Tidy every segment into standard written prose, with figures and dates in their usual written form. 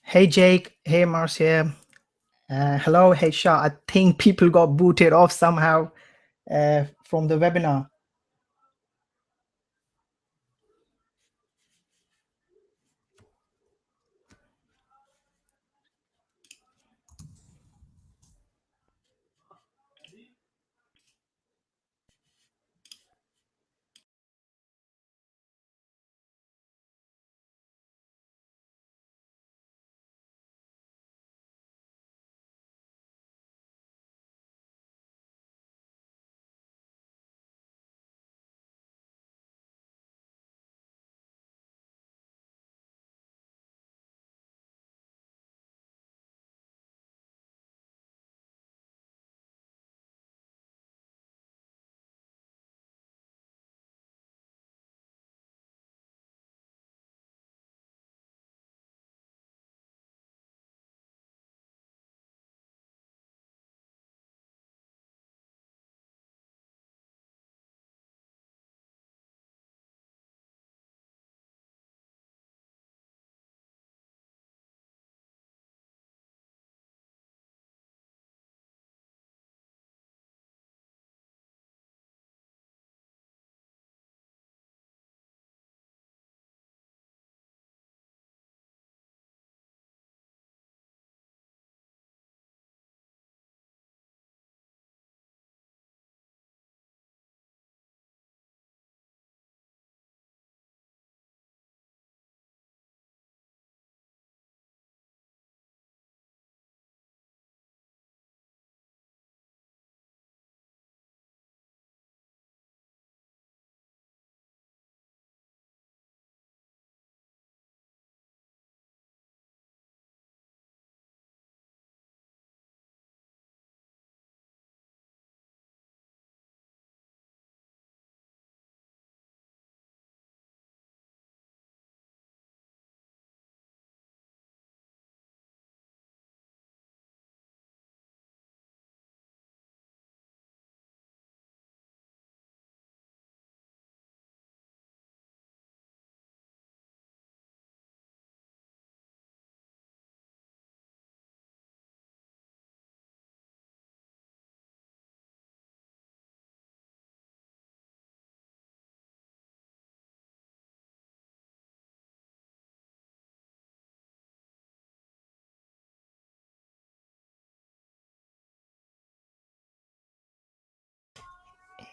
Hey Jake, hey Marcia. Hello, hey Shah. I think people got booted off somehow from the webinar.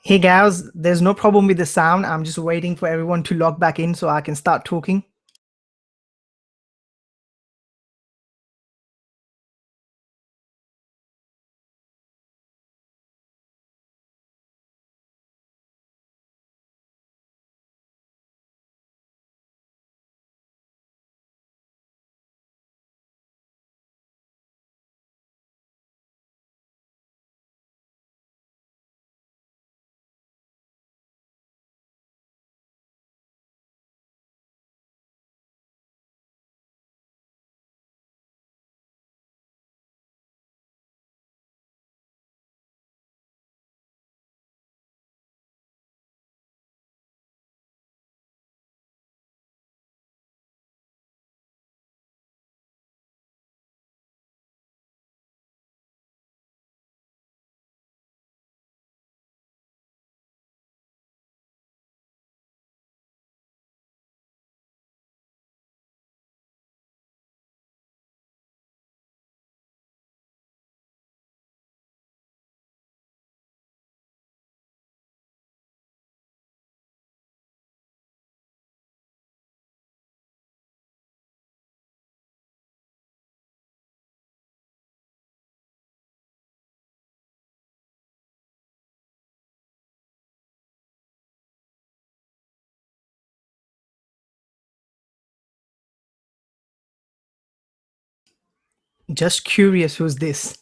Hey guys, there's no problem with the sound. I'm just waiting for everyone to log back in so I can start talking. Just curious, who's this?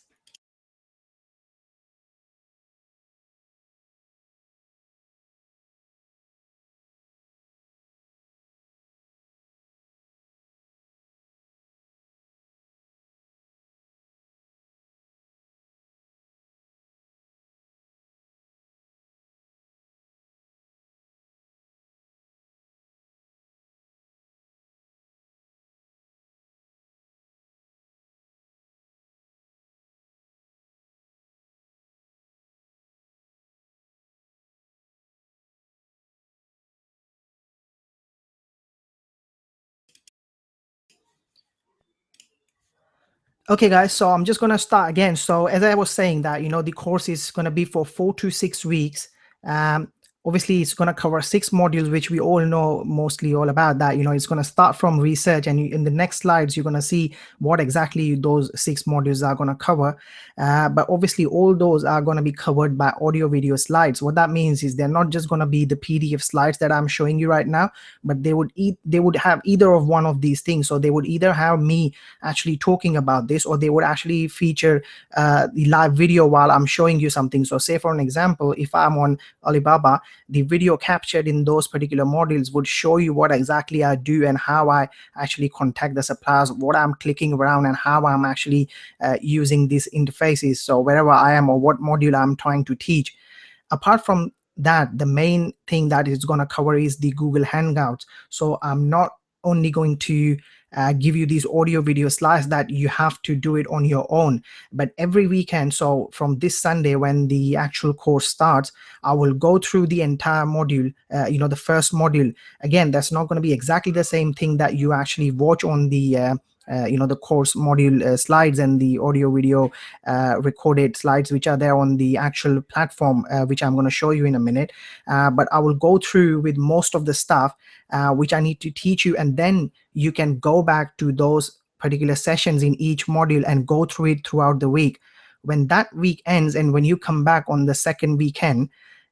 Okay, guys, so I'm just going to start again. So, as I was saying, that the course is going to be for 4 to 6 weeks. Um, Obviously, it's going to cover 6 modules, which we all know mostly all about. That it's going to start from research, and in the next slides, you're going to see what exactly those 6 modules are going to cover. But obviously, all those are going to be covered by audio video slides. What that means is they're not just going to be the PDF slides that I'm showing you right now, but they would have either of one of these things. So they would either have me actually talking about this, or they would actually feature the live video while I'm showing you something. So say for an example, if I'm on Alibaba, the video captured in those particular modules would show you what exactly I do and how I actually contact the suppliers, what I'm clicking around, and how I'm actually using these interfaces. So wherever I am or what module I'm trying to teach. Apart from that, the main thing that it's going to cover is the Google Hangouts. So I'm not only going to give you these audio video slides that you have to do it on your own, but every weekend, so from this Sunday when the actual course starts, I will go through the entire module, the first module. Again, that's not going to be exactly the same thing that you actually watch on the course module slides and the audio video recorded slides which are there on the actual platform, which I'm going to show you in a minute. But I will go through with most of the stuff which I need to teach you, and then you can go back to those particular sessions in each module and go through it throughout the week. When that week ends and when you come back on the second weekend,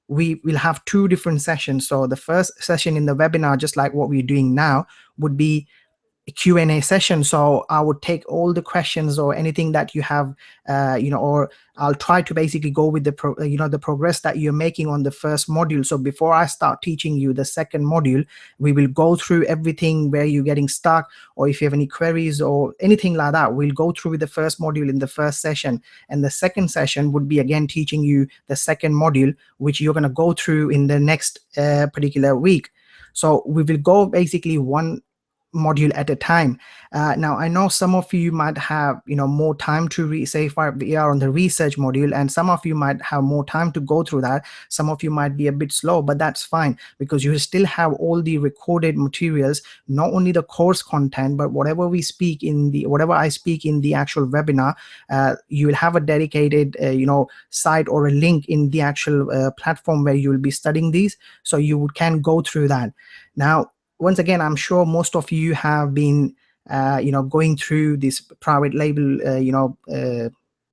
we will have 2 different sessions. So the first session in the webinar, just like what we're doing now, would be a Q&A session. So I would take all the questions or anything that you have, or I'll try to basically go with the progress that you're making on the first module. So before I start teaching you the second module, we will go through everything where you're getting stuck, or if you have any queries or anything like that, we'll go through the first module in the first session. And the second session would be again teaching you the second module, which you're going to go through in the next particular week. So we will go basically one module at a time. Now I know some of you might have more time to say if we are on the research module, and some of you might have more time to go through that. Some of you might be a bit slow, but that's fine, because you still have all the recorded materials, not only the course content, but whatever I speak in the actual webinar. You will have a dedicated site or a link in the actual platform where you will be studying these, so you can go through that. Now, once again, I'm sure most of you have been, going through this private label,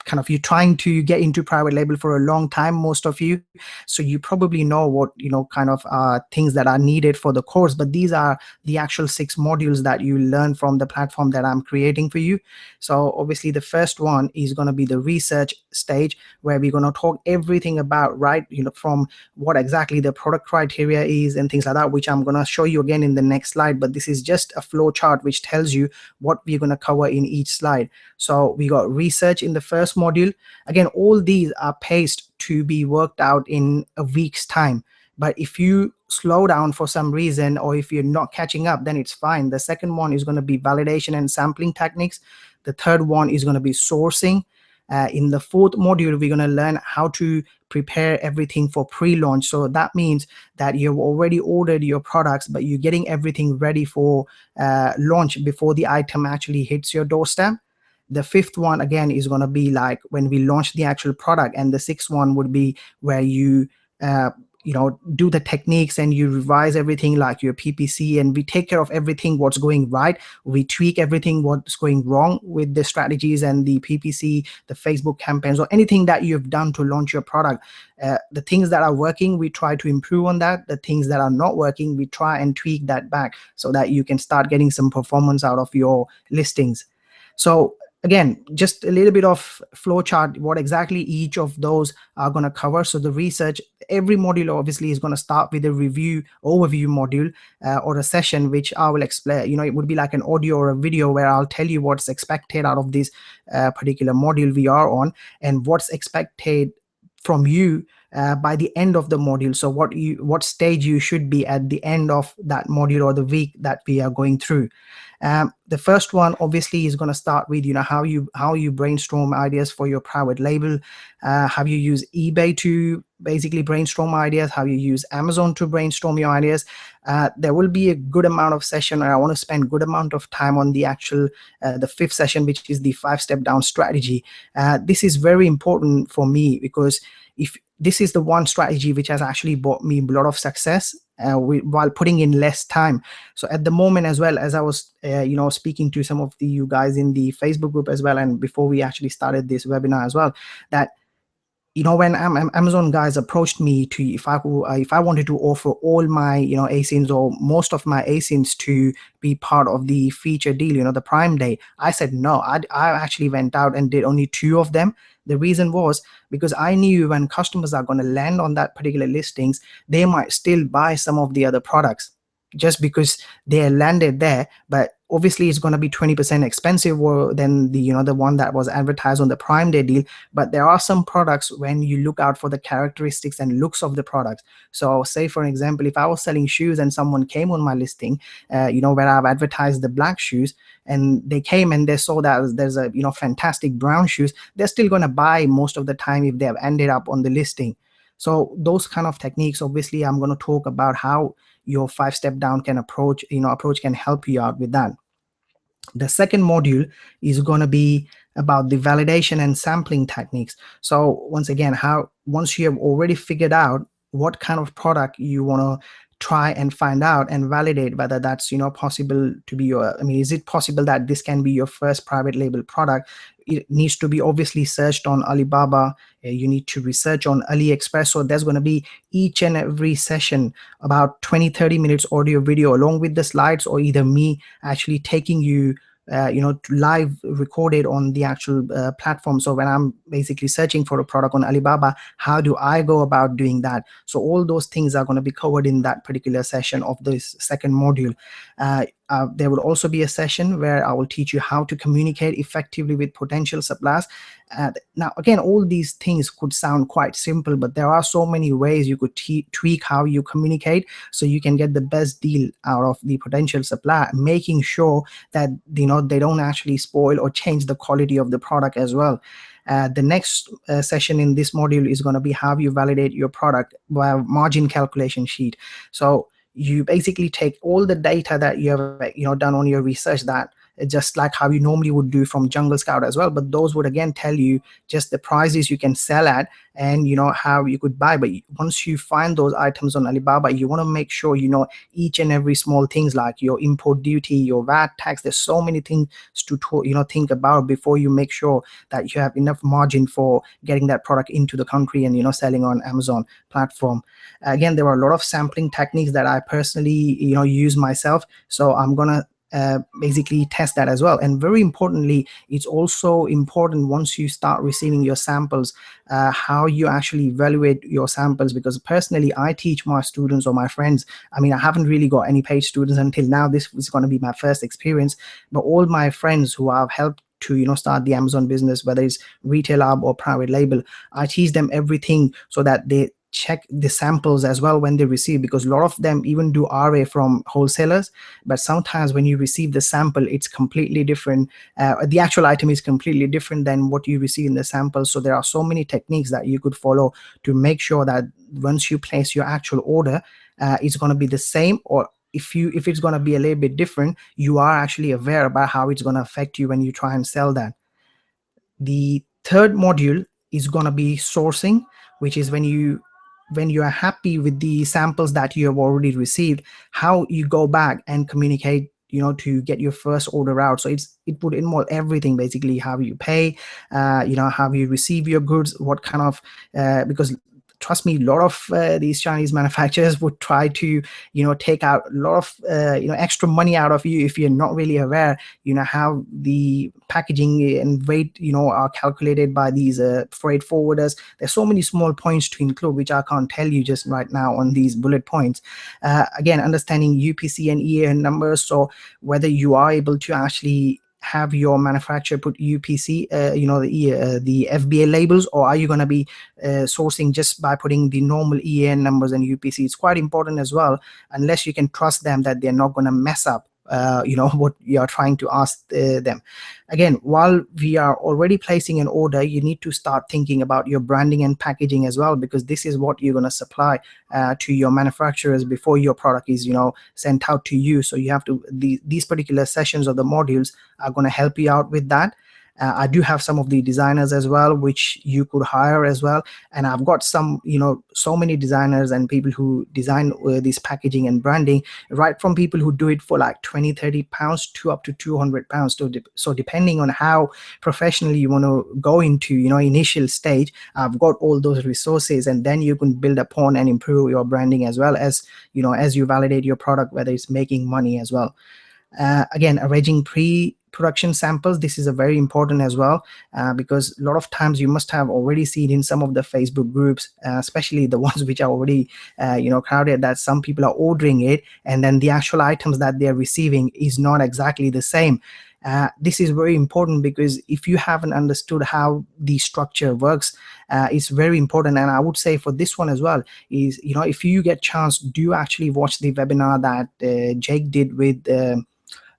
kind of you trying to get into private label for a long time, most of you. So you probably know what, kind of things that are needed for the course, but these are the actual 6 modules that you learn from the platform that I'm creating for you. So obviously the first one is going to be the research stage, where we're going to talk everything about, right, from what exactly the product criteria is and things like that, which I'm going to show you again in the next slide. But this is just a flow chart which tells you what we're going to cover in each slide. So we got research in the first module. Again, all these are paced to be worked out in a week's time. But if you slow down for some reason, or if you're not catching up, then it's fine. The second one is going to be validation and sampling techniques. The third one is going to be sourcing. In the fourth module, we're going to learn how to prepare everything for pre-launch. So that means that you've already ordered your products, but you're getting everything ready for launch before the item actually hits your doorstep. The fifth one again is going to be like when we launch the actual product, and the sixth one would be where you do the techniques and you revise everything like your PPC, and we take care of everything what's going right. We tweak everything what's going wrong with the strategies and the PPC, the Facebook campaigns, or anything that you've done to launch your product. The things that are working, we try to improve on that. The things that are not working, we try and tweak that back so that you can start getting some performance out of your listings. So again, just a little bit of flow chart, what exactly each of those are going to cover. So the research, every module obviously is going to start with a overview module or a session, which I will explain. It would be like an audio or a video where I'll tell you what's expected out of this particular module we are on, and what's expected from you by the end of the module. So what stage you should be at the end of that module or the week that we are going through. The first one obviously is going to start with how you brainstorm ideas for your private label, how you use eBay to basically brainstorm ideas, how you use Amazon to brainstorm your ideas. There will be a good amount of session, and I want to spend good amount of time on the actual the fifth session, which is the 5-step down strategy. This is very important for me because if this is the one strategy which has actually brought me a lot of success while putting in less time. So at the moment, as well as I was speaking to some of you guys in the Facebook group as well, and before we actually started this webinar as well, that when Amazon guys approached me to if I wanted to offer all my asins or most of my asins to be part of the feature deal, the Prime Day, I said no. I actually went out and did only 2 of them. The reason was because I knew when customers are going to land on that particular listings, they might still buy some of the other products just because they landed there, but obviously it's going to be 20% expensive than the one that was advertised on the Prime Day deal. But there are some products when you look out for the characteristics and looks of the products. So say for example, if I was selling shoes and someone came on my listing, where I've advertised the black shoes, and they came and they saw that there's a fantastic brown shoes, they're still going to buy most of the time if they have ended up on the listing. So those kind of techniques, obviously I'm going to talk about how your 5-step down approach can help you out with that. The second module is going to be about the validation and sampling techniques. So once again, once you have already figured out what kind of product you want to try and find out and validate whether that's possible to be is it possible that this can be your first private label product, it needs to be obviously searched on Alibaba. You need to research on AliExpress. So there's going to be each and every session about 20-30 minutes audio video along with the slides, or either me actually taking you live recorded on the actual platform. So when I'm basically searching for a product on Alibaba, how do I go about doing that? So all those things are going to be covered in that particular session of this second module. There will also be a session where I will teach you how to communicate effectively with potential suppliers. Now, again, all these things could sound quite simple, but there are so many ways you could tweak how you communicate so you can get the best deal out of the potential supplier, making sure that they don't actually spoil or change the quality of the product as well. The next session in this module is going to be how you validate your product via margin calculation sheet. So you basically take all the data that you have done on your research, that just like how you normally would do from Jungle Scout as well, but those would again tell you just the prices you can sell at and how you could buy. But once you find those items on Alibaba, you want to make sure each and every small things like your import duty, your VAT tax. There's so many things to think about before you make sure that you have enough margin for getting that product into the country and selling on Amazon platform. Again, there are a lot of sampling techniques that I personally use myself, so I'm gonna basically test that as well. And very importantly, it's also important once you start receiving your samples, how you actually evaluate your samples, because personally I teach my students or my friends, I haven't really got any paid students until now. This was going to be my first experience, but all my friends who I've helped to start the Amazon business, whether it's retail hub or private label, I teach them everything so that they check the samples as well when they receive, because a lot of them even do RA from wholesalers, but sometimes when you receive the sample, it's completely different. The actual item is completely different than what you receive in the sample. So there are so many techniques that you could follow to make sure that once you place your actual order, it's going to be the same, or if it's going to be a little bit different, you are actually aware about how it's going to affect you when you try and sell that. The third module is going to be sourcing, which is when you are happy with the samples that you have already received, how you go back and communicate to get your first order out. So it would involve everything, basically how you pay, how you receive your goods, what kind of because trust me, a lot of these Chinese manufacturers would try to take out a lot of extra money out of you if you're not really aware how the packaging and weight are calculated by these freight forwarders. There's so many small points to include which I can't tell you just right now on these bullet points. Again, understanding UPC and EAN numbers, so whether you are able to actually have your manufacturer put UPC, the FBA labels, or are you going to be sourcing just by putting the normal EAN numbers and UPC? It's quite important as well, unless you can trust them that they're not going to mess up what you are trying to ask them. Again, while we are already placing an order, you need to start thinking about your branding and packaging as well, because this is what you're going to supply to your manufacturers before your product is sent out to you. So you have to, these particular sessions of the modules are going to help you out with that. I do have some of the designers as well, which you could hire as well. And I've got some, so many designers and people who design this packaging and branding, right from people who do it for like 20-30 pounds to up to 200 pounds. So depending on how professionally you want to go into, initial stage, I've got all those resources, and then you can build upon and improve your branding as well as, as you validate your product, whether it's making money as well. Again, arranging pre-production samples, this is a very important as well, because a lot of times you must have already seen in some of the Facebook groups, especially the ones which are already crowded, that some people are ordering it and then the actual items that they're receiving is not exactly the same. This is very important, because if you haven't understood how the structure works, it's very important. And I would say for this one as well is, if you get chance, do actually watch the webinar that Jake did with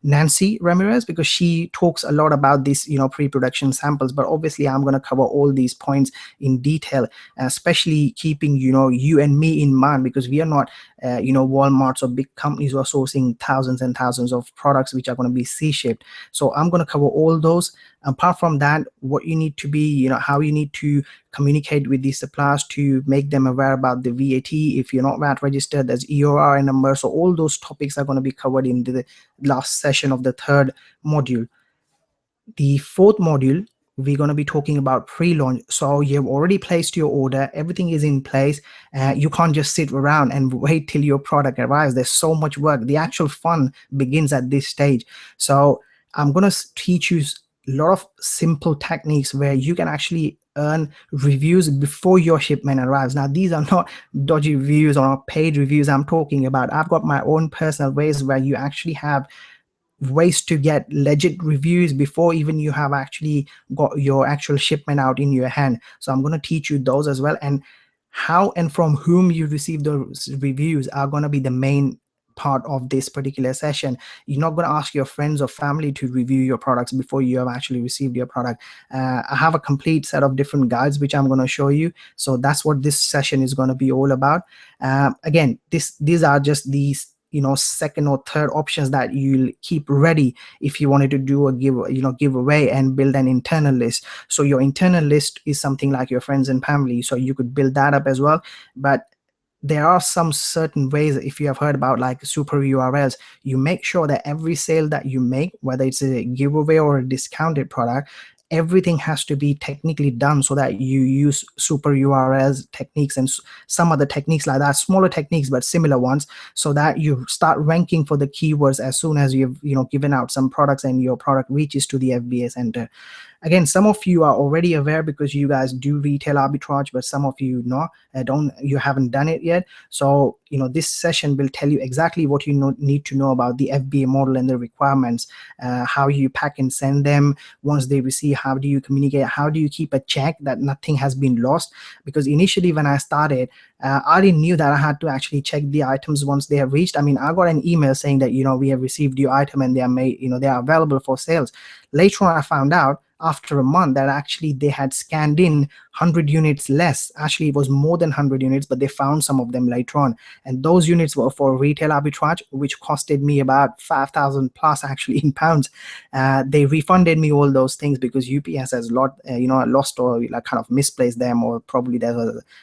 Nancy Ramirez, because she talks a lot about this, pre-production samples. But obviously I'm going to cover all these points in detail, especially keeping, you and me in mind, because we are not, Walmarts or big companies who are sourcing thousands and thousands of products which are going to be C-shaped. So I'm going to cover all those. Apart from that, what you need to be, how you need to communicate with these suppliers to make them aware about the VAT. If you're not VAT registered, there's EOR number. So all those topics are going to be covered in the last session of the third module. The fourth module, we're going to be talking about pre-launch. So you've already placed your order, everything is in place. You can't just sit around and wait till your product arrives. There's so much work. The actual fun begins at this stage. So I'm going to teach you a lot of simple techniques where you can actually earn reviews before your shipment arrives. Now, these are not dodgy reviews or paid reviews I'm talking about. I've got my own personal ways where you actually have ways to get legit reviews before even you have actually got your actual shipment out in your hand. So I'm going to teach you those as well, and how and from whom you receive those reviews are going to be the main part of this particular session. You're not going to ask your friends or family to review your products before you have actually received your product. I have a complete set of different guides which I'm going to show you. So that's what this session is going to be all about. Again, these are just these second or third options that you'll keep ready if you wanted to do a giveaway and build an internal list. So your internal list is something like your friends and family, so you could build that up as well. But there are some certain ways, if you have heard about like super URLs, you make sure that every sale that you make, whether it's a giveaway or a discounted product, everything has to be technically done so that you use super URLs techniques and some other techniques like that, smaller techniques but similar ones, so that you start ranking for the keywords as soon as you've given out some products and your product reaches to the FBA center. Again, some of you are already aware because you guys do retail arbitrage, but some of you you haven't done it yet. So this session will tell you exactly what you need to know about the FBA model and the requirements, how you pack and send them. Once they receive, how do you communicate, how do you keep a check that nothing has been lost? Because initially when I started, I didn't knew that I had to actually check the items once they have reached. I mean, I got an email saying that we have received your item and they are made, they are available for sales. Later on I found out after a month that actually they had scanned in 100 units less. Actually, it was more than 100 units, but they found some of them later on, and those units were for retail arbitrage, which costed me about 5,000 plus actually in pounds. They refunded me all those things because UPS has lost or like kind of misplaced them, or probably there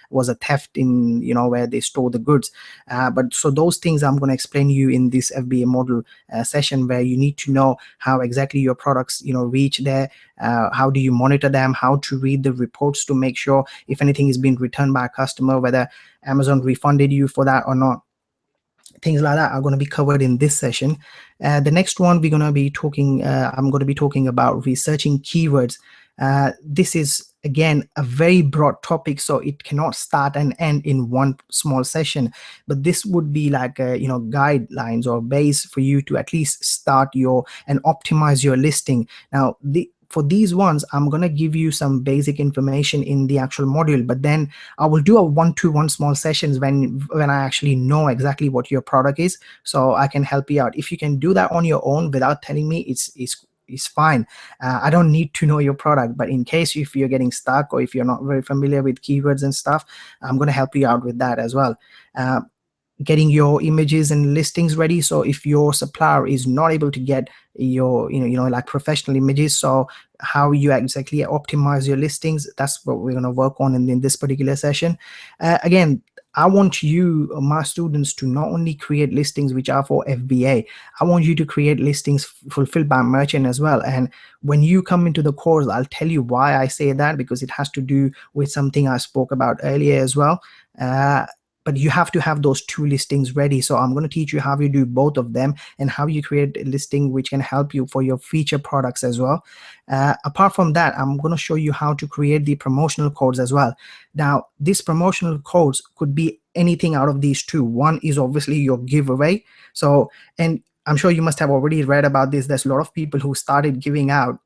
was a theft in where they store the goods. But so those things I'm going to explain you in this FBA model session, where you need to know how exactly your products reach there. How do you monitor them, how to read the reports to make sure if anything is being returned by a customer, whether Amazon refunded you for that or not. things like that are going to be covered in this session. The next one we're going to be talking, I'm going to be talking about researching keywords. This is again a very broad topic, so it cannot start and end in one small session. But this would be like guidelines or base for you to at least start your and optimize your listing. Now, for these ones, I'm going to give you some basic information in the actual module, but then I will do a one-to-one small sessions when I actually know exactly what your product is, so I can help you out. If you can do that on your own without telling me, it's fine. I don't need to know your product, but in case if you're getting stuck or if you're not very familiar with keywords and stuff, I'm going to help you out with that as well. Uh, Getting your images and listings ready. So if your supplier is not able to get your like professional images, so how you exactly optimize your listings, that's what we're going to work on in this particular session. Again, I want you, my students, to not only create listings which are for FBA, I want you to create listings fulfilled by merchant as well. And when you come into the course, I'll tell you why I say that, because it has to do with something I spoke about earlier as well. But you have to have those two listings ready. So I'm going to teach you how you do both of them and how you create a listing which can help you for your feature products as well. Apart from that, I'm going to show you how to create the promotional codes as well. Now, these promotional codes could be anything out of these two. One is obviously your giveaway. So, and I'm sure you must have already read about this. There's a lot of people who started giving out.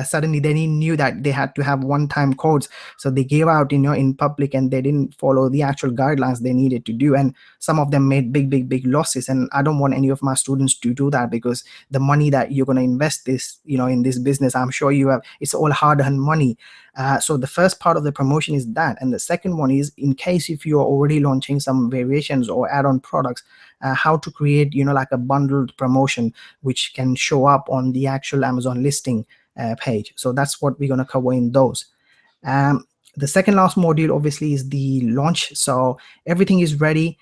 Suddenly they knew that they had to have one-time codes, so they gave out in public, and they didn't follow the actual guidelines they needed to do, and some of them made big losses. And I don't want any of my students to do that, because the money that you're going to invest this in this business, I'm sure you have, it's all hard-earned money. So the first part of the promotion is that, and the second one is, in case if you're already launching some variations or add-on products, how to create like a bundled promotion which can show up on the actual Amazon listing page. So that's what we're going to cover in those. The second last module obviously is the launch. So everything is ready.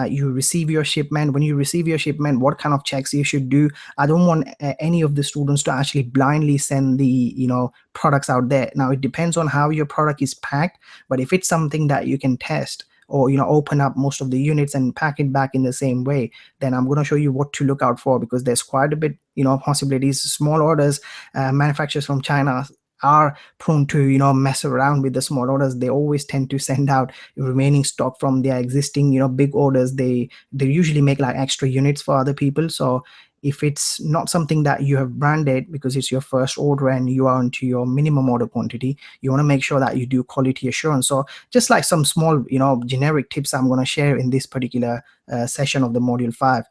You receive your shipment. When you receive your shipment, what kind of checks you should do? I don't want any of the students to actually blindly send the products out there. Now, it depends on how your product is packed, but if it's something that you can test, or open up most of the units and pack it back in the same way, then I'm going to show you what to look out for, because there's quite a bit possibilities. Small orders, manufacturers from China are prone to mess around with the small orders. They always tend to send out remaining stock from their existing big orders. They usually make like extra units for other people. So if it's not something that you have branded, because it's your first order and you are into your minimum order quantity, you want to make sure that you do quality assurance. So just like some small generic tips I'm going to share in this particular session of the module 5.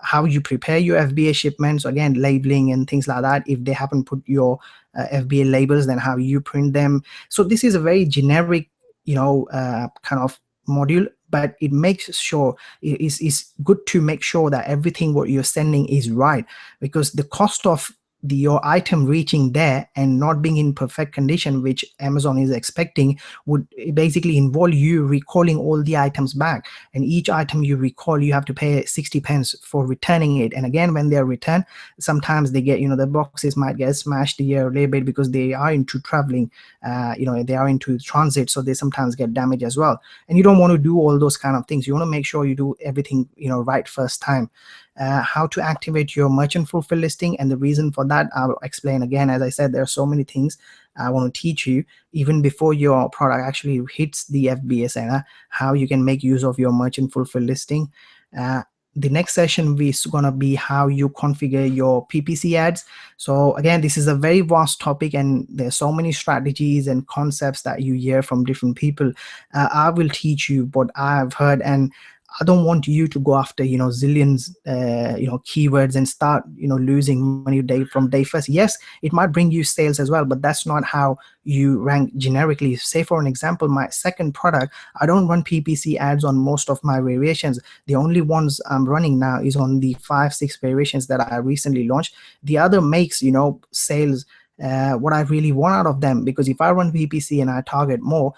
How you prepare your FBA shipments, again, labeling and things like that. If they haven't put your FBA labels, then how you print them. So this is a very generic kind of module, but it makes sure it's good to make sure that everything what you're sending is right, because the cost of your item reaching there and not being in perfect condition, which Amazon is expecting, would basically involve you recalling all the items back. And each item you recall, you have to pay 60 pence for returning it. And again, when they're returned, sometimes they get, the boxes might get smashed a year or later because they are into traveling, they are into transit, so they sometimes get damaged as well. And you don't want to do all those kind of things. You want to make sure you do everything right first time. How to activate your merchant fulfill listing, and the reason for that I'll explain again. As I said, there are so many things I want to teach you even before your product actually hits the FBA center, how you can make use of your merchant fulfill listing. The next session is going to be how you configure your PPC ads. So again, this is a very vast topic, and there's so many strategies and concepts that you hear from different people. I will teach you what I've heard, and I don't want you to go after zillions keywords and start losing money from day first. Yes, it might bring you sales as well, but that's not how you rank generically. Say for an example, my second product, I don't run PPC ads on most of my variations. The only ones I'm running now is on the 5-6 variations that I recently launched. The other makes sales what I really want out of them, because if I run PPC and I target more,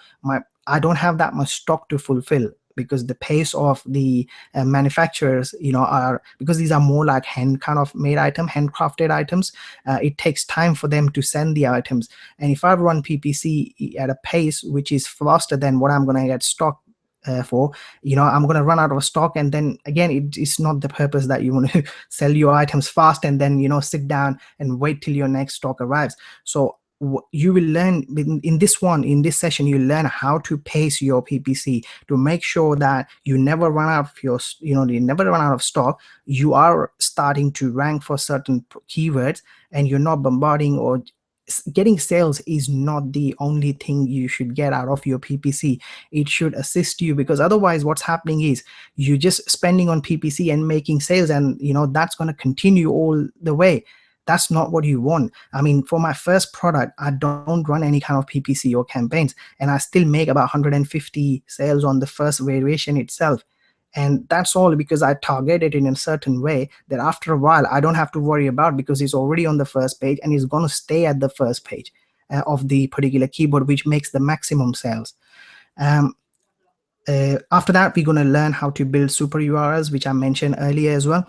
I don't have that much stock to fulfill, because the pace of the manufacturers are, because these are more like hand kind of made item, handcrafted items, it takes time for them to send the items. And if I run PPC at a pace which is faster than what I'm going to get stock for, I'm going to run out of stock, and then again, it's not the purpose that you want to sell your items fast and then sit down and wait till your next stock arrives. So you will learn in this session, you learn how to pace your PPC to make sure that you never run out of you never run out of stock. You are starting to rank for certain keywords, and you're not bombarding, or getting sales is not the only thing you should get out of your PPC. It should assist you, because otherwise what's happening is you're just spending on PPC and making sales, and that's going to continue all the way. That's not what you want. I mean, for my first product, I don't run any kind of PPC or campaigns, and I still make about 150 sales on the first variation itself. And that's all because I target it in a certain way that after a while I don't have to worry about, because it's already on the first page and it's going to stay at the first page of the particular keyboard, which makes the maximum sales. um, After that, we're going to learn how to build super URLs, which I mentioned earlier as well.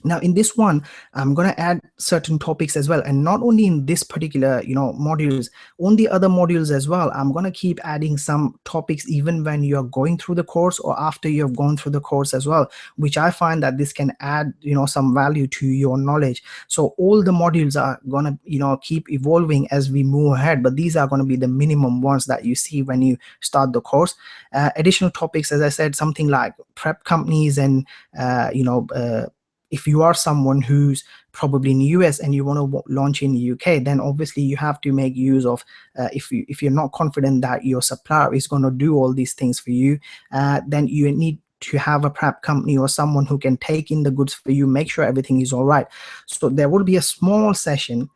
Now in this one, I'm going to add certain topics as well, and not only in this particular modules, on the other modules as well. I'm going to keep adding some topics even when you're going through the course or after you've gone through the course as well, which I find that this can add some value to your knowledge. So all the modules are going to keep evolving as we move ahead, but these are going to be the minimum ones that you see when you start the course. Additional topics, as I said, something like prep companies, and if you are someone who's probably in the US and you want to launch in the UK, then obviously you have to make use of, if you're not confident that your supplier is going to do all these things for you, then you need to have a prep company or someone who can take in the goods for you, make sure everything is all right. So there will be a small session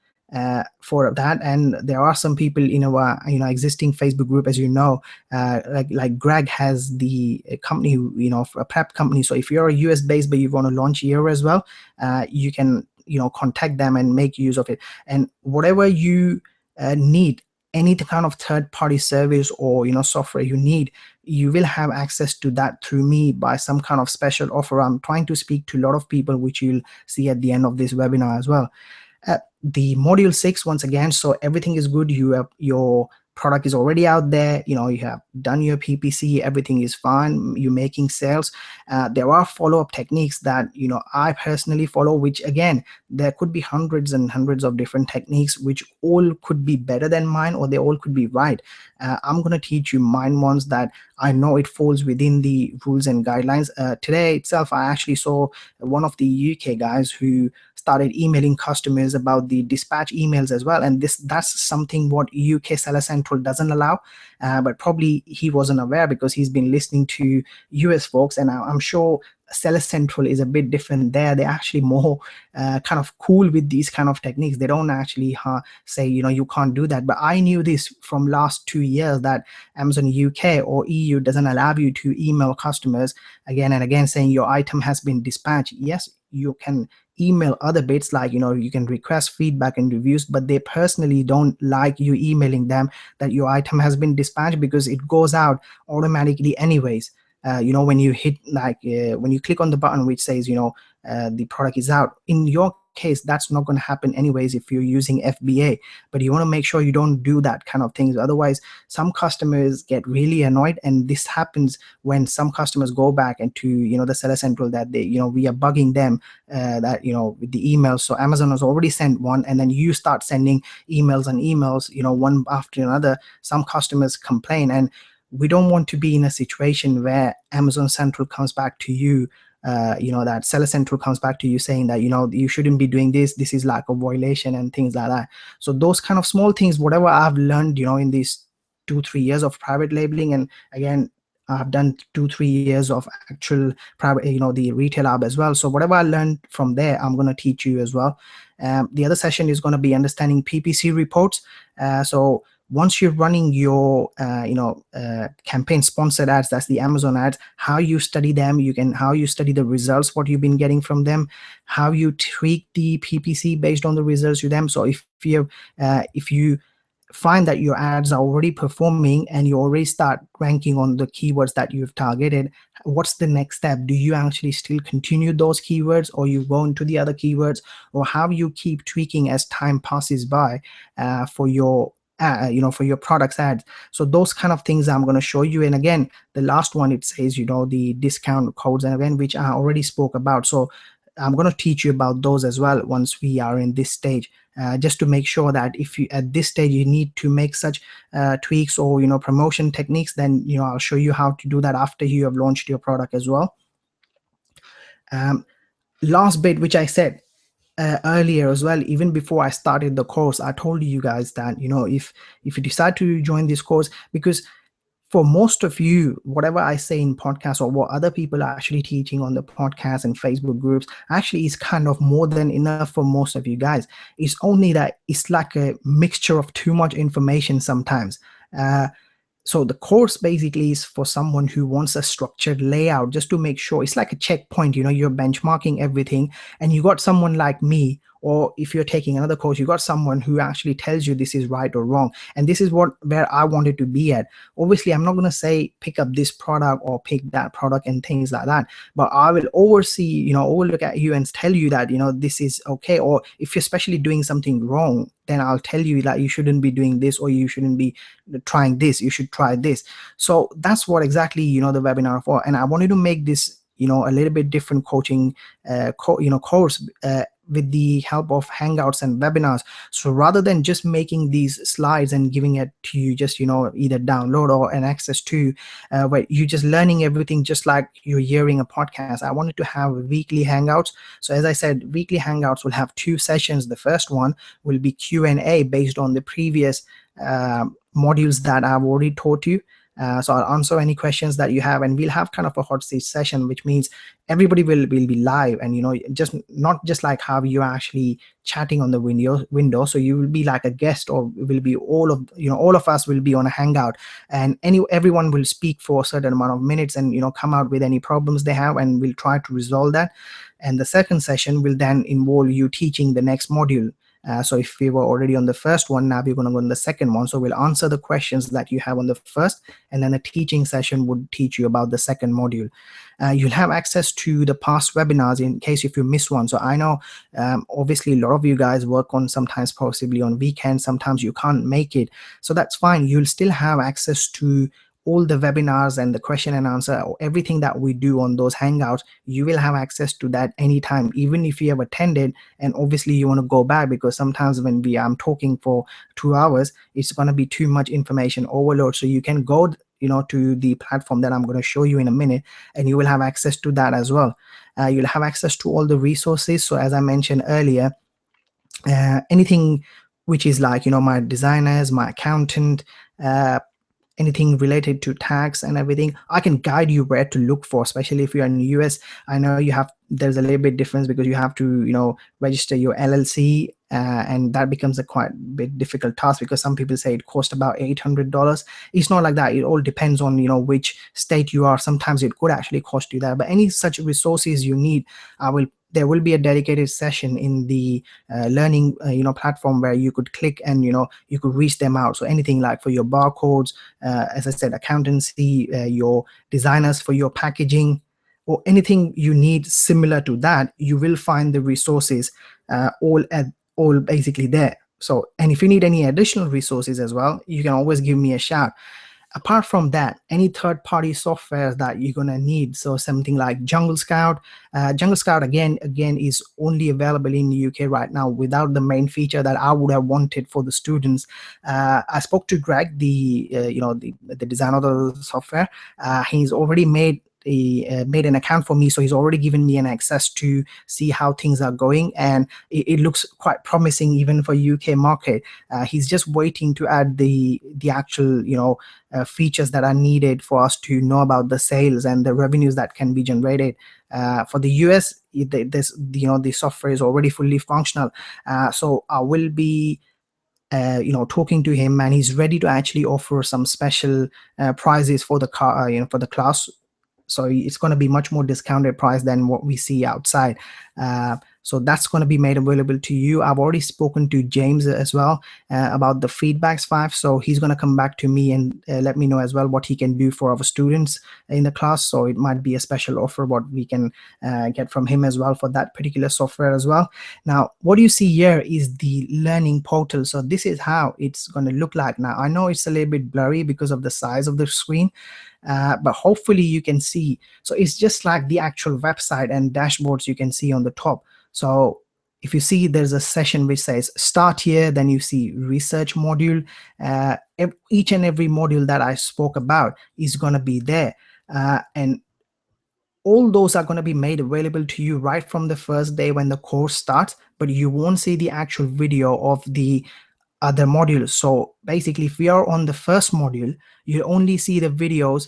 for that, and there are some people in our existing Facebook group, as like Greg has the company, a prep company. So if you're a US based but you want to launch here as well, you can contact them and make use of it. And whatever you need, any kind of third-party service or software you need, you will have access to that through me by some kind of special offer. I'm trying to speak to a lot of people, which you'll see at the end of this webinar as well. The module 6, once again, so everything is good. You have your product is already out there, you have done your PPC, everything is fine, you're making sales. There are follow-up techniques that I personally follow, which again, there could be hundreds and hundreds of different techniques, which all could be better than mine, or they all could be right. I'm going to teach you mine ones that I know it falls within the rules and guidelines. Today itself, I actually saw one of the UK guys who started emailing customers about the dispatch emails as well, and that's something what UK Seller Central doesn't allow, but probably he wasn't aware because he's been listening to US folks, and I'm sure Seller Central is a bit different there. They're actually more kind of cool with these kind of techniques. They don't actually say you can't do that. But I knew this from last 2 years that Amazon UK or EU doesn't allow you to email customers again and again saying your item has been dispatched. Yes, you can email other bits like you can request feedback and reviews, but they personally don't like you emailing them that your item has been dispatched, because it goes out automatically anyways. When you hit when you click on the button which says the product is out, in your case that's not going to happen anyways if you're using FBA. But you want to make sure you don't do that kind of things, otherwise some customers get really annoyed. And this happens when some customers go back into the Seller Central that they we are bugging them that with the emails. So Amazon has already sent one, and then you start sending emails and emails one after another. Some customers complain, and we don't want to be in a situation where Amazon Central comes back to you, that Seller Central comes back to you saying that you shouldn't be doing this is like a violation and things like that. So those kind of small things, whatever I've learned in these 2-3 years of private labeling, and again I've done 2-3 years of actual private the retail hub as well. So whatever I learned from there, I'm going to teach you as well. The other session is going to be understanding PPC reports. So once you're running your campaign sponsored ads, that's the Amazon ads, how you study them, how you study the results, what you've been getting from them, how you tweak the PPC based on the results to them. So if you find that your ads are already performing and you already start ranking on the keywords that you've targeted, what's the next step? Do you actually still continue those keywords, or you go into the other keywords, or how you keep tweaking as time passes by for your for your products ads. So those kind of things I'm going to show you. And again, the last one, it says, the discount codes, and again, which I already spoke about. So I'm going to teach you about those as well once we are in this stage, just to make sure that if you at this stage you need to make such tweaks or promotion techniques, then I'll show you how to do that after you have launched your product as well. Last bit, which I said earlier as well, even before I started the course, I told you guys that if you decide to join this course, because for most of you, whatever I say in podcasts or what other people are actually teaching on the podcast and Facebook groups actually is kind of more than enough for most of you guys. It's only that it's like a mixture of too much information sometimes. So the course basically is for someone who wants a structured layout, just to make sure it's like a checkpoint. You're benchmarking everything, and you got someone like me, or if you're taking another course, you got someone who actually tells you this is right or wrong. And this is where I wanted to be at. Obviously, I'm not going to say pick up this product or pick that product and things like that, but I will oversee, overlook at you and tell you that this is okay. Or if you're especially doing something wrong, then I'll tell you that you shouldn't be doing this, or you shouldn't be trying this, you should try this. So that's what exactly the webinar for. And I wanted to make this a little bit different coaching course with the help of Hangouts and webinars. So rather than just making these slides and giving it to you, just either download or an access to, where you're just learning everything just like you're hearing a podcast, I wanted to have weekly Hangouts. So as I said, weekly Hangouts will have 2 sessions. The first one will be Q&A based on the previous modules that I've already taught you. So I'll answer any questions that you have, and we'll have kind of a hot seat session, which means everybody will be live, and just not just like how you're actually chatting on the window. So you will be like a guest, or will be all of us will be on a Hangout, and everyone will speak for a certain amount of minutes, and come out with any problems they have, and we'll try to resolve that. And the second session will then involve you teaching the next module. So if we were already on the first one, now we're going to go on the second one. So we'll answer the questions that you have on the first, and then the teaching session would teach you about the second module. You'll have access to the past webinars in case if you miss one. So I know obviously a lot of you guys work on sometimes possibly on weekends, sometimes you can't make it. So that's fine. You'll still have access to all the webinars and the question and answer, or everything that we do on those Hangouts. You will have access to that anytime, even if you have attended and obviously you want to go back, because sometimes when I'm talking for 2 hours, it's going to be too much information overload. So you can go to the platform that I'm going to show you in a minute, and you will have access to that as well. You'll have access to all the resources. So as I mentioned earlier, anything which is like my designers, my accountant, anything related to tax and everything, I can guide you where to look for, especially if you're in the US. I know there's a little bit difference because you have to register your LLC, and that becomes a quite bit difficult task, because some people say it costs about $800. It's not like that. It all depends on which state you are. Sometimes it could actually cost you that. But any such resources you need, there will be a dedicated session in the learning platform where you could click and you could reach them out. So anything like for your barcodes, as I said, accountancy, your designers for your packaging, or anything you need similar to that, you will find the resources all basically there. So, and if you need any additional resources as well, you can always give me a shout. Apart from that, any third-party software that you're gonna need, so something like Jungle Scout. Jungle Scout again is only available in the UK right now, without the main feature that I would have wanted for the students. I spoke to Greg, the designer of the software. He's already made an account for me, so he's already given me an access to see how things are going, and it looks quite promising even for UK market. He's just waiting to add the actual features that are needed for us to know about the sales and the revenues that can be generated. For the US, the software is already fully functional, so I will be talking to him, and he's ready to actually offer some special prizes for the for the class. So it's going to be much more discounted price than what we see outside. So that's going to be made available to you. I've already spoken to James as well about the feedbacks 5, so he's going to come back to me and let me know as well what he can do for our students in the class. So it might be a special offer what we can get from him as well for that particular software as well. Now what you see here is the learning portal. So this is how it's going to look like. Now I know it's a little bit blurry because of the size of the screen, but hopefully you can see. So it's just like the actual website and dashboards you can see on the top. So if you see there's a session which says start here, then you see research module. Each and every module that I spoke about is going to be there, and all those are going to be made available to you right from the first day when the course starts, but you won't see the actual video of the other modules. So basically, if we are on the first module, you only see the videos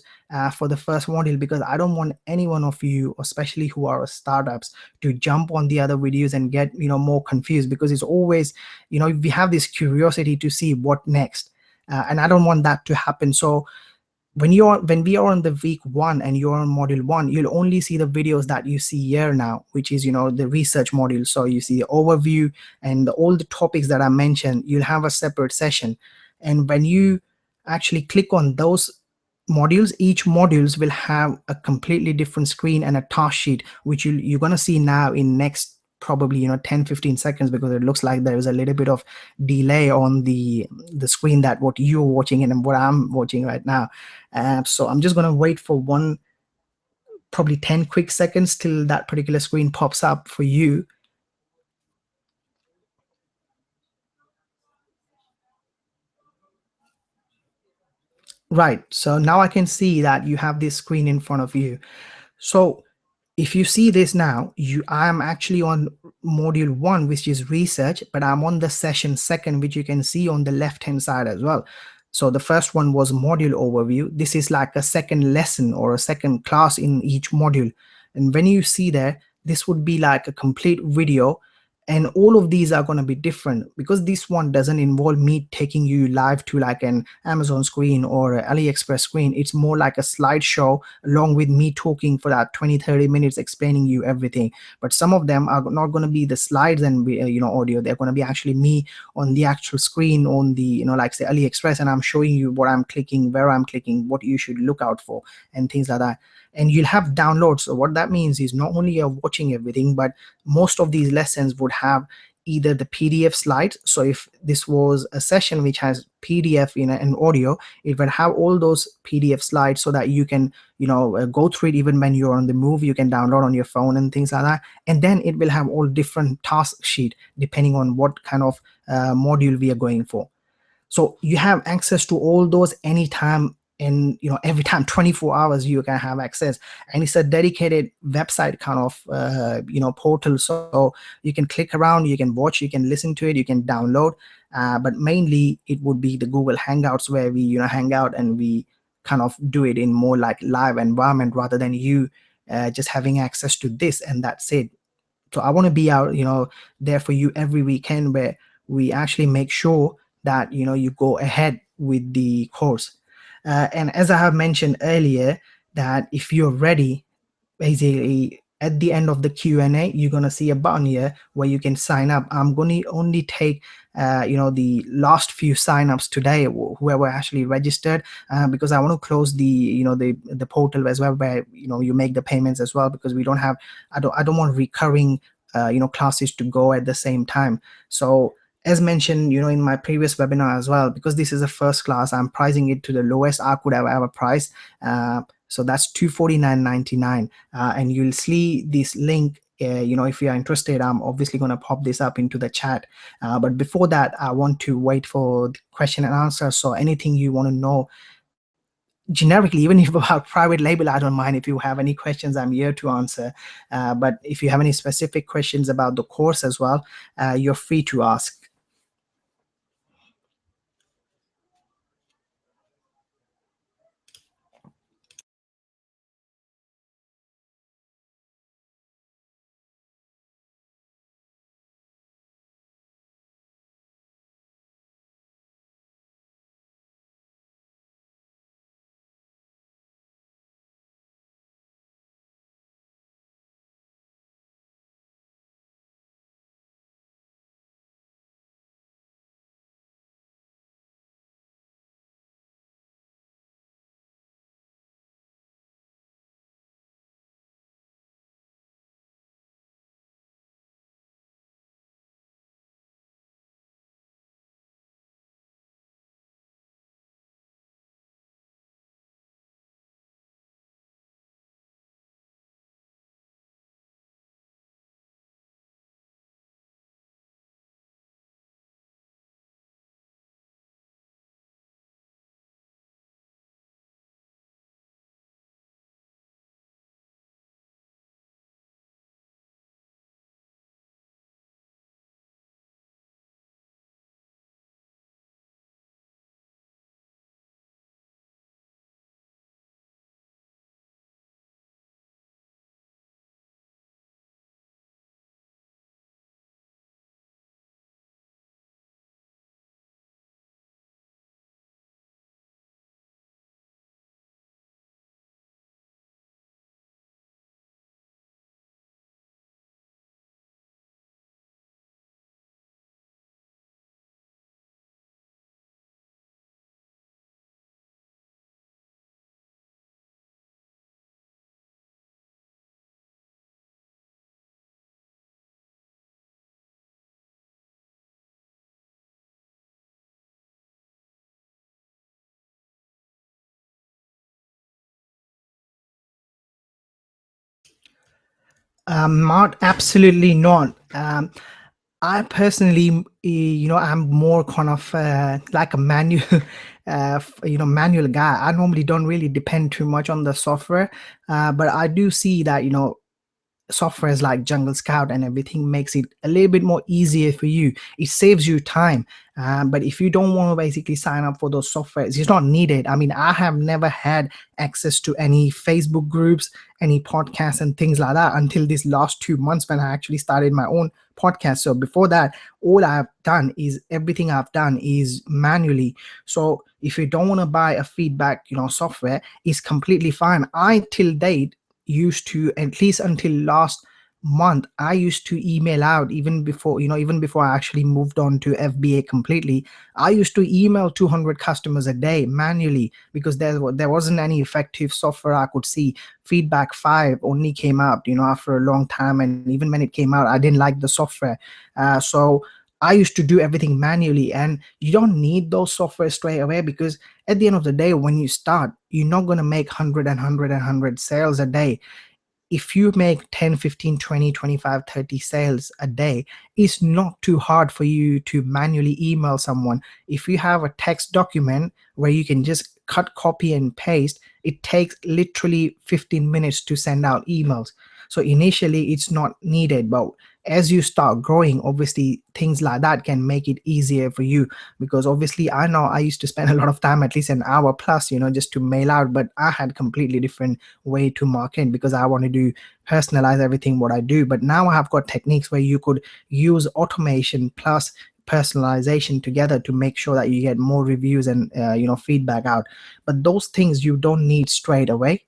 for the first module, because I don't want any one of you, especially who are startups, to jump on the other videos and get more confused, because it's always we have this curiosity to see what next, and I don't want that to happen. So when we are on the week 1 and you're on module 1, you'll only see the videos that you see here now, which is the research module. So you see the overview and all the topics that I mentioned. You'll have a separate session, and when you actually click on those modules, each modules will have a completely different screen and a task sheet, which you're going to see now in next probably 10-15 seconds, because it looks like there is a little bit of delay on the screen that what you're watching and what I'm watching right now. So I'm just going to wait for probably 10 quick seconds till that particular screen pops up for you. Right, so now I can see that you have this screen in front of you. So if you see this now, I'm actually on module 1, which is research, but I'm on the session 2nd, which you can see on the left hand side as well. So the first one was module overview. This is like a second lesson or a second class in each module. And when you see there, this would be like a complete video, and all of these are going to be different, because this one doesn't involve me taking you live to like an Amazon screen or an AliExpress screen. It's more like a slideshow along with me talking for that 20-30 minutes explaining you everything. But some of them are not going to be the slides and audio. They're going to be actually me on the actual screen on the like say AliExpress, and I'm showing you what I'm clicking, where I'm clicking, what you should look out for, and things like that. And you'll have downloads. So what that means is not only you're watching everything, but most of these lessons would have either the PDF slides. So if this was a session which has PDF and audio, it will have all those PDF slides, so that you can go through it even when you're on the move. You can download on your phone and things like that. And then it will have all different task sheet depending on what kind of module we are going for. So you have access to all those anytime, and every time, 24 hours you can have access. And it's a dedicated website kind of portal, so you can click around, you can watch, you can listen to it, you can download, but mainly it would be the Google Hangouts, where we hang out, and we kind of do it in more like live environment, rather than you just having access to this and that's it. So I want to be out there for you every weekend, where we actually make sure that you go ahead with the course. And as I have mentioned earlier, that if you're ready, basically at the end of the Q&A, you're going to see a button here where you can sign up. I'm going to only take the last few signups today, whoever actually registered, because I want to close the portal as well, where you make the payments as well, because we don't have, I don't want recurring classes to go at the same time. So as mentioned in my previous webinar as well, because this is a first class, I'm pricing it to the lowest I could have ever priced. So that's $249.99, and you'll see this link. If you're interested, I'm obviously going to pop this up into the chat. But before that, I want to wait for the question and answer. So anything you want to know generically, even if about private label, I don't mind. If you have any questions, I'm here to answer. But if you have any specific questions about the course as well, you're free to ask. Not absolutely not. I personally, I'm more kind of like a manual, manual guy. I normally don't really depend too much on the software, but I do see that softwares like Jungle Scout and everything makes it a little bit more easier for you. It saves you time. But if you don't want to basically sign up for those softwares, it's not needed. I mean, I have never had access to any Facebook groups, any podcasts, and things like that until this last 2 months when I actually started my own podcast. So before that, all I've done is everything I've done is manually. So if you don't want to buy a feedback, software, is completely fine. I till date used to, at least until last month, I used to email out, even before I actually moved on to FBA completely. I used to email 200 customers a day manually because there wasn't any effective software I could see. Feedback 5 only came out after a long time, and even when it came out I didn't like the software. So I used to do everything manually, and you don't need those software straight away because at the end of the day, when you start, you're not going to make 100 sales a day. If you make 10, 15, 20, 25, 30 sales a day, it's not too hard for you to manually email someone. If you have a text document where you can just cut, copy, and paste, it takes literally 15 minutes to send out emails. So initially it's not needed, but as you start growing, obviously things like that can make it easier for you. Because obviously I know I used to spend a lot of time, at least an hour plus, just to mail out, but I had completely different way to market because I want to do personalize everything what I do. But now I have got techniques where you could use automation plus personalization together to make sure that you get more reviews and feedback out. But those things you don't need straight away.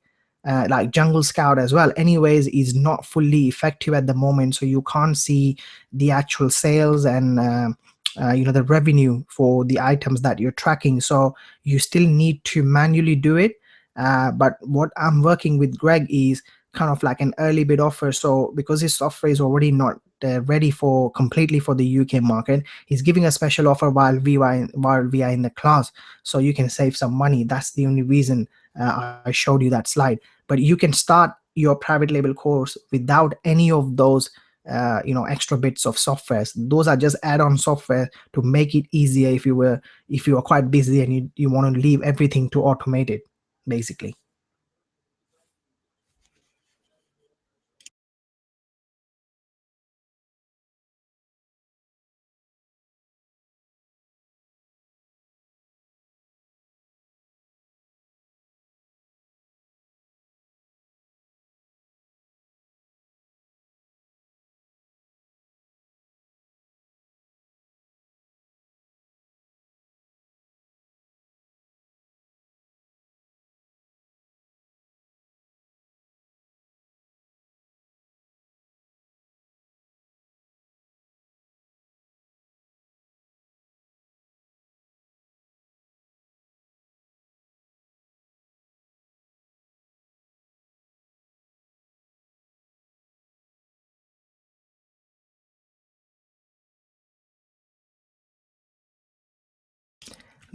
Like Jungle Scout as well anyways is not fully effective at the moment, so you can't see the actual sales and the revenue for the items that you're tracking, so you still need to manually do it. But what I'm working with Greg is kind of like an early bid offer. So because his software is already not ready for completely for the UK market, he's giving a special offer while we are in the class, so you can save some money. That's the only reason I showed you that slide. But you can start your private label course without any of those extra bits of softwares. Those are just add-on software to make it easier if you are quite busy and you want to leave everything to automate it basically.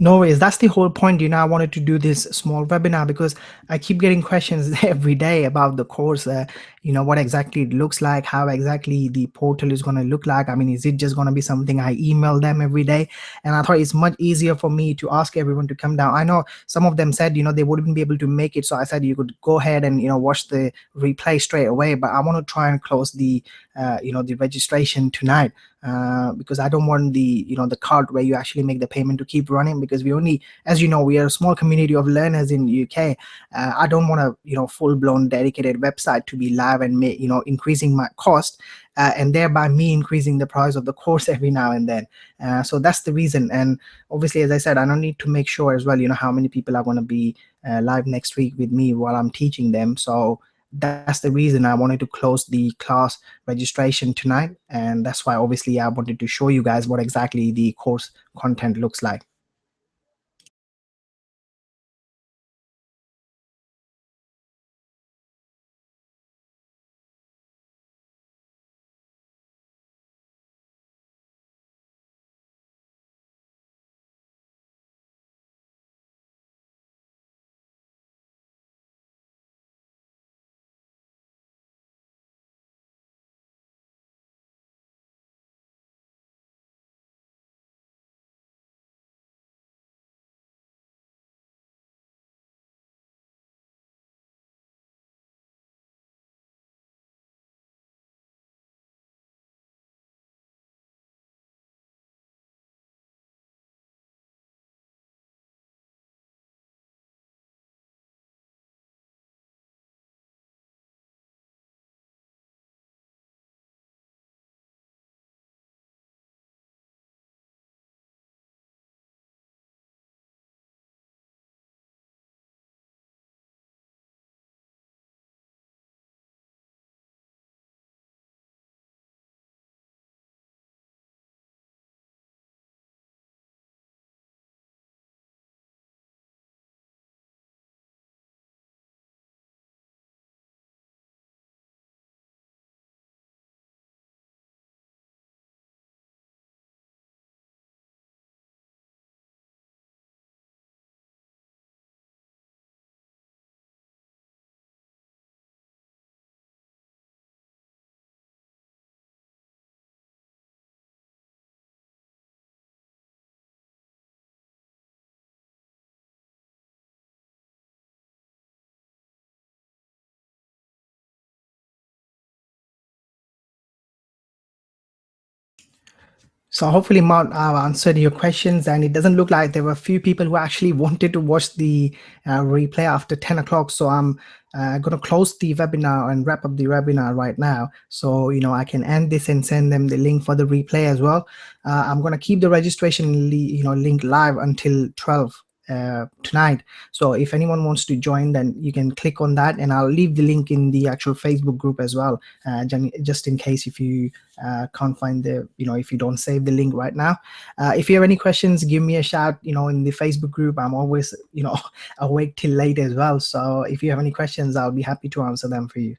No worries. That's the whole point. I wanted to do this small webinar because I keep getting questions every day about the course. What exactly it looks like, how exactly the portal is going to look like. I mean, is it just going to be something I email them every day? And I thought it's much easier for me to ask everyone to come down. I know some of them said, they wouldn't be able to make it. So I said you could go ahead and, watch the replay straight away. But I want to try and close the registration tonight because I don't want the card where you actually make the payment to keep running, because we only, as we are a small community of learners in UK. I don't want a full blown dedicated website to be live and increasing my cost, and thereby me increasing the price of the course every now and then. So that's the reason. And obviously, as I said, I don't need to make sure as well how many people are going to be live next week with me while I'm teaching them. So that's the reason I wanted to close the class registration tonight, and that's why obviously I wanted to show you guys what exactly the course content looks like. So hopefully, Mount, I've answered your questions, and it doesn't look like there were a few people who actually wanted to watch the replay after 10 o'clock. So I'm going to close the webinar and wrap up the webinar right now. So I can end this and send them the link for the replay as well. I'm going to keep the registration link live until 12 tonight. So if anyone wants to join, then you can click on that, and I'll leave the link in the actual Facebook group as well, just in case if you can't find if you don't save the link right now. If you have any questions, give me a shout in the Facebook group. I'm always awake till late as well, so if you have any questions, I'll be happy to answer them for you.